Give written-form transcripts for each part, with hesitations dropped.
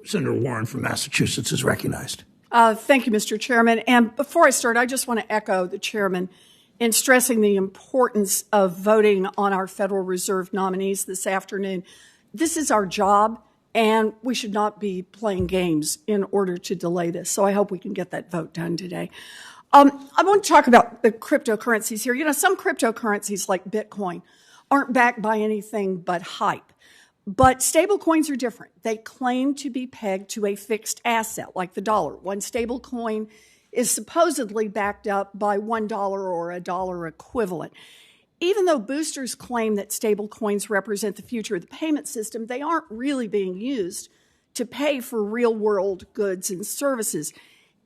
Senator Warren from Massachusetts is recognized. Thank you, Mr. Chairman. And before I start, I just want to echo the chairman in stressing the importance of voting on our Federal Reserve nominees this afternoon. This is our job, and we should not be playing games in order to delay this. So I hope we can get that vote done today. I want to talk about the cryptocurrencies here. You know, some cryptocurrencies like Bitcoin aren't backed by anything but hype. But stablecoins are different. They claim to be pegged to a fixed asset, like the dollar. One stablecoin is supposedly backed up by $1 or a dollar equivalent. Even though boosters claim that stablecoins represent the future of the payment system, they aren't really being used to pay for real-world goods and services.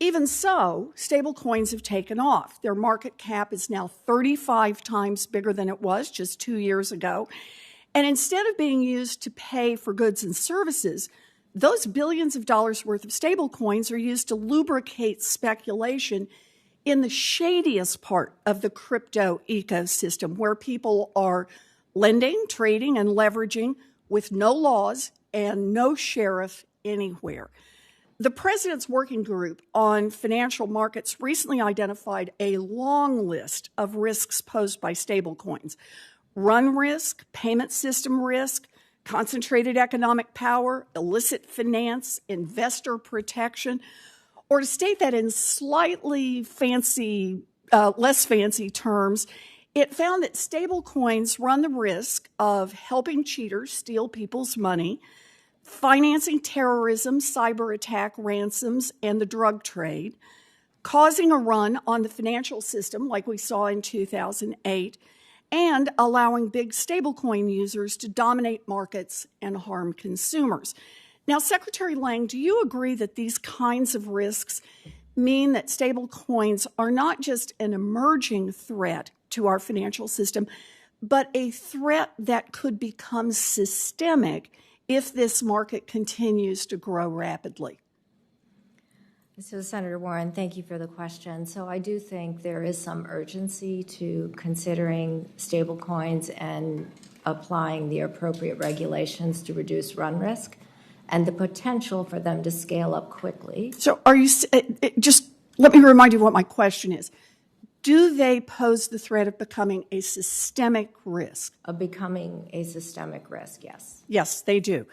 Even so, stablecoins have taken off. Their market cap is now 35 times bigger than it was just 2 years ago. And instead of being used to pay for goods and services, those billions of dollars worth of stablecoins are used to lubricate speculation in the shadiest part of the crypto ecosystem, where people are lending, trading, and leveraging with no laws and no sheriff anywhere. The President's Working Group on Financial Markets recently identified a long list of risks posed by stablecoins. Run risk, payment system risk, concentrated economic power, illicit finance, investor protection, or to state that in slightly fancy, less fancy terms, it found that stablecoins run the risk of helping cheaters steal people's money, financing terrorism, cyber attack, ransoms, and the drug trade, causing a run on the financial system like we saw in 2008, and allowing big stablecoin users to dominate markets and harm consumers. Now, Secretary Lang, do you agree that these kinds of risks mean that stablecoins are not just an emerging threat to our financial system, but a threat that could become systemic if this market continues to grow rapidly? So, Senator Warren, thank you for the question. So I do think there is some urgency to considering stablecoins and applying the appropriate regulations to reduce run risk and the potential for them to scale up quickly. So are you, just let me remind you what my question is. Do they pose the threat of becoming a systemic risk? Of becoming a systemic risk, yes. Yes, they do.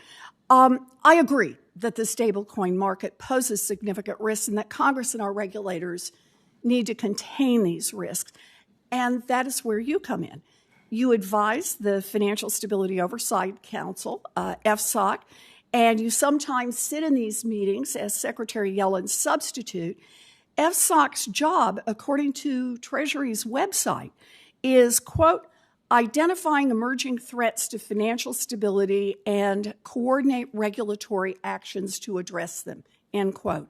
I agree that the stablecoin market poses significant risks and that Congress and our regulators need to contain these risks. And that is where you come in. You advise the Financial Stability Oversight Council, FSOC, and you sometimes sit in these meetings as Secretary Yellen's substitute. FSOC's job, according to Treasury's website, is, quote, identifying emerging threats to financial stability and coordinate regulatory actions to address them, end quote.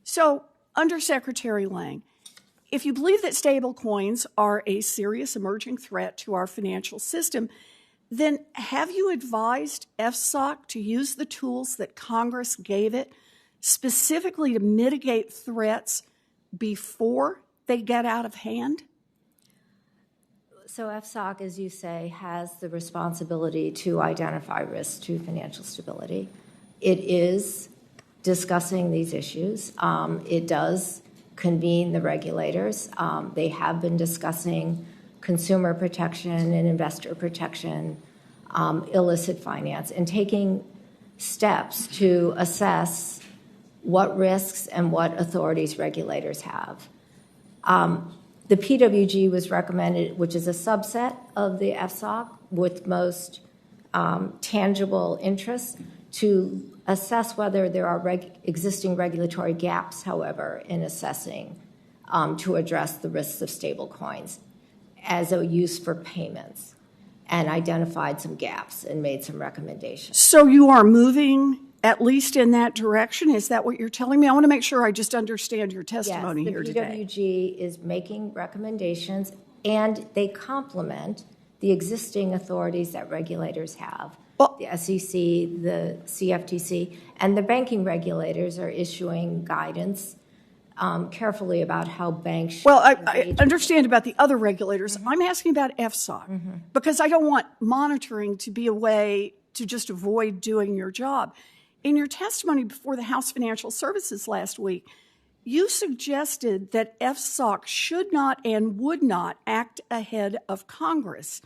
So, Under Secretary Lang, if you believe that stablecoins are a serious emerging threat to our financial system, then have you advised FSOC to use the tools that Congress gave it specifically to mitigate threats before they get out of hand? So FSOC, as you say, has the responsibility to identify risks to financial stability. It is discussing these issues. It does convene the regulators. They have been discussing consumer protection and investor protection, illicit finance, and taking steps to assess what risks and what authorities regulators have. The PWG was recommended, which is a subset of the FSOC with most tangible interests, to assess whether there are existing regulatory gaps, however, in assessing to address the risks of stablecoins as a use for payments, and identified some gaps and made some recommendations. So you are moving at least in that direction? Is that what you're telling me? I want to make sure I just understand your testimony here today. Yes, the PWG is making recommendations, and they complement the existing authorities that regulators have. Well, the SEC, the CFTC, and the banking regulators are issuing guidance carefully about how banks should I understand about the other regulators. Mm-hmm. I'm asking about FSOC because I don't want monitoring to be a way to just avoid doing your job. In your testimony before the House Financial Services last week, you suggested that FSOC should not and would not act ahead of Congress.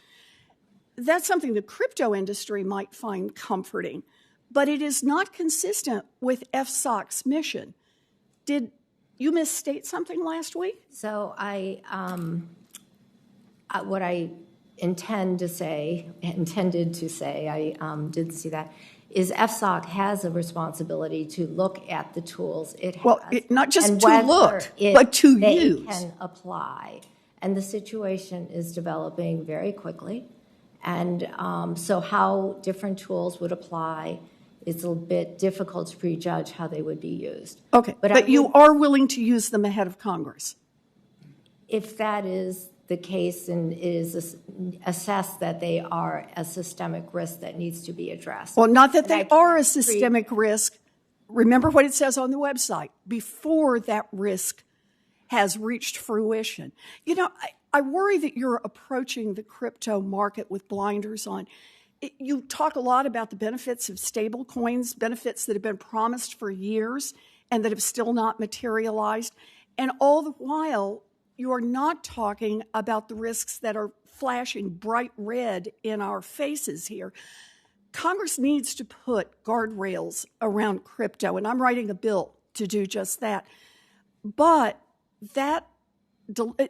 That's something the crypto industry might find comforting, but it is not consistent with FSOC's mission. Did you misstate something last week? So what I intended to say, I did see that, is FSOC has a responsibility to look at the tools it has. Well, not just and to whether look, but to they use. Can apply. And the situation is developing very quickly. And so how different tools would apply, it's a bit difficult to prejudge how they would be used. Okay, but you are willing to use them ahead of Congress? If that is the case and it is assessed that they are a systemic risk that needs to be addressed. Well, not that they are a systemic risk. Remember what it says on the website, before that risk has reached fruition. You know, I worry that you're approaching the crypto market with blinders on. You talk a lot about the benefits of stablecoins, benefits that have been promised for years and that have still not materialized. And all the while, you are not talking about the risks that are flashing bright red in our faces here. Congress needs to put guardrails around crypto, and I'm writing a bill to do just that. But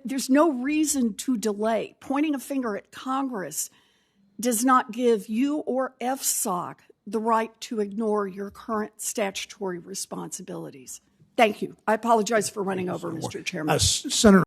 there's no reason to delay. Pointing a finger at Congress does not give you or FSOC the right to ignore your current statutory responsibilities. Thank you. I apologize for running over, Mr. Chairman. Senator